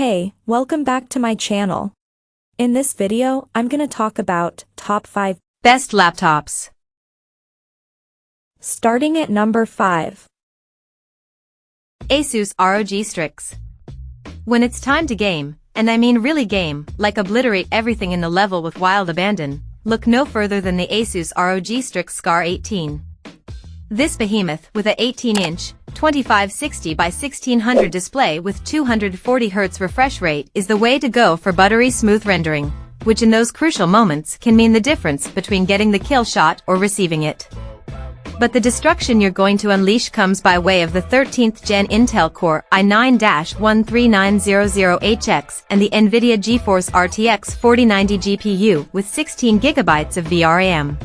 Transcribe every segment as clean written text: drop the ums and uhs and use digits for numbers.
Hey, welcome back to my channel. In this video, I'm gonna talk about top 5 best laptops. Starting at number 5. Asus ROG Strix. When it's time to game, and I mean really game, like obliterate everything in the level with wild abandon, look no further than the Asus ROG Strix Scar 18. This behemoth with a 18-inch, 2560 by 1600 display with 240Hz refresh rate is the way to go for buttery smooth rendering, which in those crucial moments can mean the difference between getting the kill shot or receiving it. But the destruction you're going to unleash comes by way of the 13th Gen Intel Core i9-13900HX and the NVIDIA GeForce RTX 4090 GPU with 16GB of VRAM.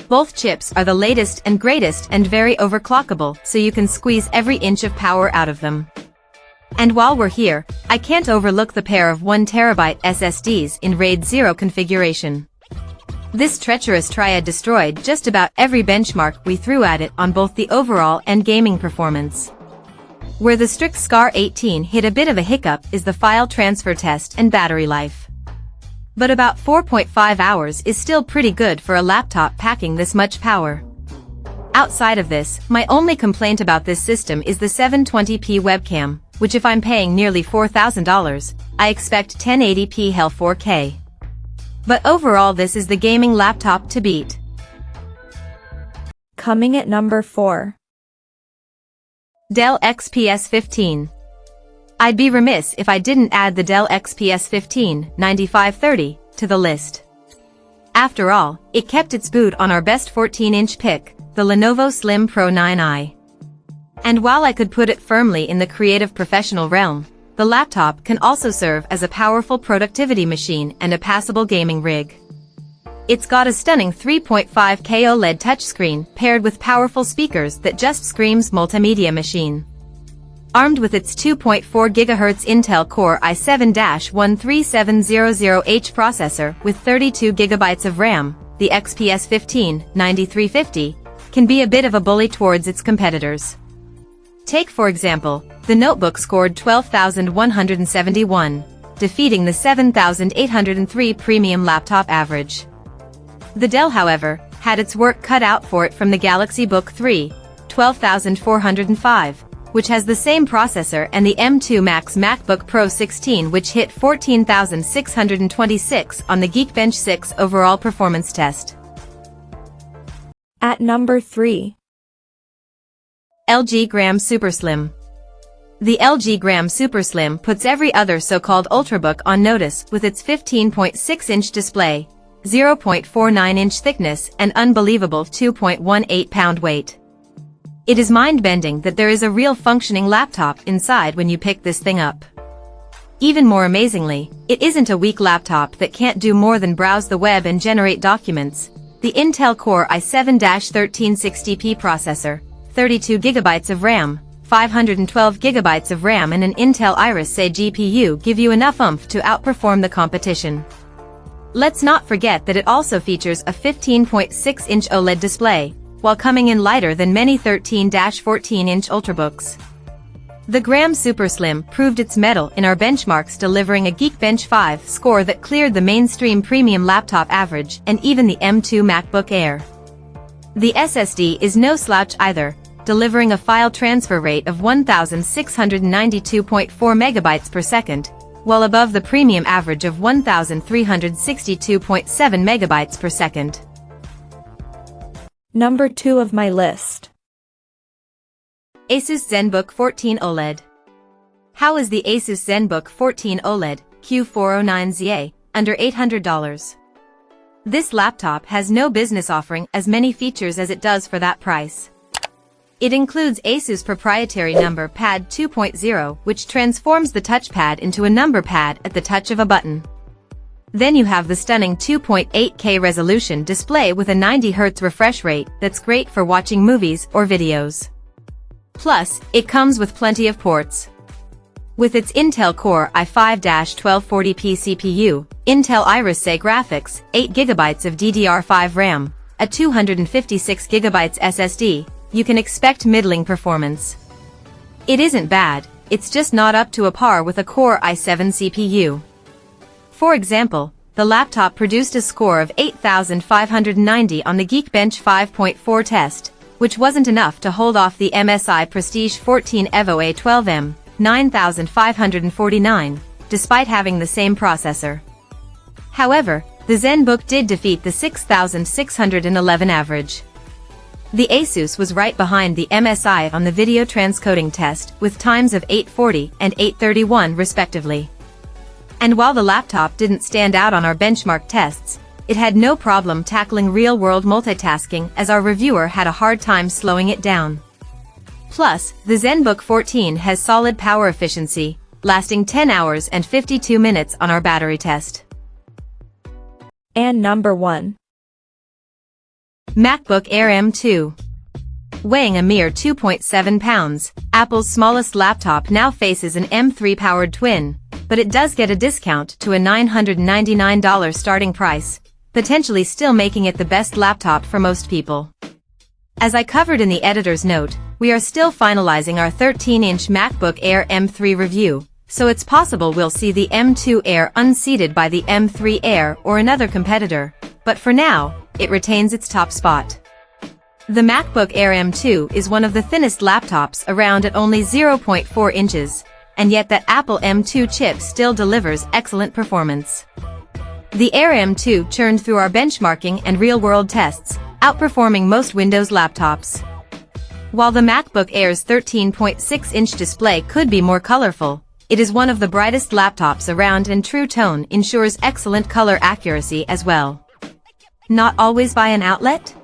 Both chips are the latest and greatest and very overclockable, so you can squeeze every inch of power out of them. And while we're here, I can't overlook the pair of 1TB SSDs in RAID 0 configuration. This treacherous triad destroyed just about every benchmark we threw at it on both the overall and gaming performance. Where the Strix Scar 18 hit a bit of a hiccup is the file transfer test and battery life. But about 4.5 hours is still pretty good for a laptop packing this much power. Outside of this, my only complaint about this system is the 720p webcam, which if I'm paying nearly $4,000, I expect 1080p hell 4K. But overall this is the gaming laptop to beat. Coming at number 4. Dell XPS 15. I'd be remiss if I didn't add the Dell XPS 15 9530 to the list. After all, it kept its boot on our best 14-inch pick, the Lenovo Slim Pro 9i. And while I could put it firmly in the creative professional realm, the laptop can also serve as a powerful productivity machine and a passable gaming rig. It's got a stunning 3.5K OLED touchscreen paired with powerful speakers that just screams multimedia machine. Armed with its 2.4 GHz Intel Core i7-13700H processor with 32 GB of RAM, the XPS 15 9350 can be a bit of a bully towards its competitors. Take for example, the notebook scored 12,171, defeating the 7,803 premium laptop average. The Dell, however, had its work cut out for it from the Galaxy Book 3, 12,405, which has the same processor, and the M2 Max MacBook Pro 16, which hit 14,626 on the Geekbench 6 overall performance test. At number 3. LG Gram SuperSlim. The LG Gram SuperSlim puts every other so-called Ultrabook on notice with its 15.6-inch display, 0.49-inch thickness, and unbelievable 2.18-pound weight. It is mind-bending that there is a real functioning laptop inside when you pick this thing up. Even more amazingly, it isn't a weak laptop that can't do more than browse the web and generate documents. The Intel Core i7-1360p processor, 32 GB of RAM, 512 GB of RAM and an Intel Iris Xe GPU give you enough oomph to outperform the competition. Let's not forget that it also features a 15.6-inch OLED display, while coming in lighter than many 13-14-inch Ultrabooks. The Gram SuperSlim proved its mettle in our benchmarks, delivering a Geekbench 5 score that cleared the mainstream premium laptop average and even the M2 MacBook Air. The SSD is no slouch either, delivering a file transfer rate of 1,692.4 megabytes per second, well above the premium average of 1,362.7 megabytes per second. Number 2 of my list. Asus Zenbook 14 OLED. How is the Asus Zenbook 14 OLED Q409ZA under $800? This laptop has no business offering as many features as it does for that price. It includes Asus proprietary number pad 2.0, which transforms the touchpad into a number pad at the touch of a button. Then you have the stunning 2.8K resolution display with a 90Hz refresh rate that's great for watching movies or videos. Plus, it comes with plenty of ports. With its Intel Core i5-1240p CPU, Intel Iris Xe graphics, 8GB of DDR5 RAM, a 256GB SSD, you can expect middling performance. It isn't bad, it's just not up to a par with a Core i7 CPU. For example, the laptop produced a score of 8,590 on the Geekbench 5.4 test, which wasn't enough to hold off the MSI Prestige 14 Evo A12M, 9,549, despite having the same processor. However, the Zenbook did defeat the 6,611 average. The Asus was right behind the MSI on the video transcoding test with times of 840 and 831 respectively. And while the laptop didn't stand out on our benchmark tests, it had no problem tackling real-world multitasking as our reviewer had a hard time slowing it down. Plus, the Zenbook 14 has solid power efficiency, lasting 10 hours and 52 minutes on our battery test. And number 1. MacBook Air M2. Weighing a mere 2.7 pounds, Apple's smallest laptop now faces an M3-powered twin, but it does get a discount to a $999 starting price, potentially still making it the best laptop for most people. As I covered in the editor's note, we are still finalizing our 13-inch MacBook Air M3 review, so it's possible we'll see the M2 Air unseated by the M3 Air or another competitor, but for now, it retains its top spot. The MacBook Air M2 is one of the thinnest laptops around at only 0.4 inches, and yet that Apple M2 chip still delivers excellent performance. The Air M2 churned through our benchmarking and real-world tests, outperforming most Windows laptops. While the MacBook Air's 13.6-inch display could be more colorful, it is one of the brightest laptops around, and True Tone ensures excellent color accuracy as well. Not always by an outlet?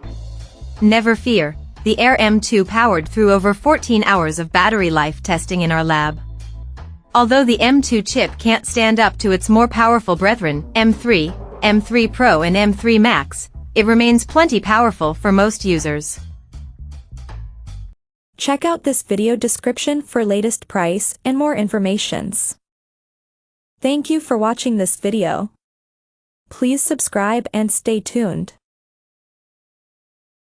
Never fear, the Air M2 powered through over 14 hours of battery life testing in our lab. Although the M2 chip can't stand up to its more powerful brethren, M3, M3 Pro and M3 Max, it remains plenty powerful for most users. Check out this video description for latest price and more informations. Thank you for watching this video. Please subscribe and stay tuned.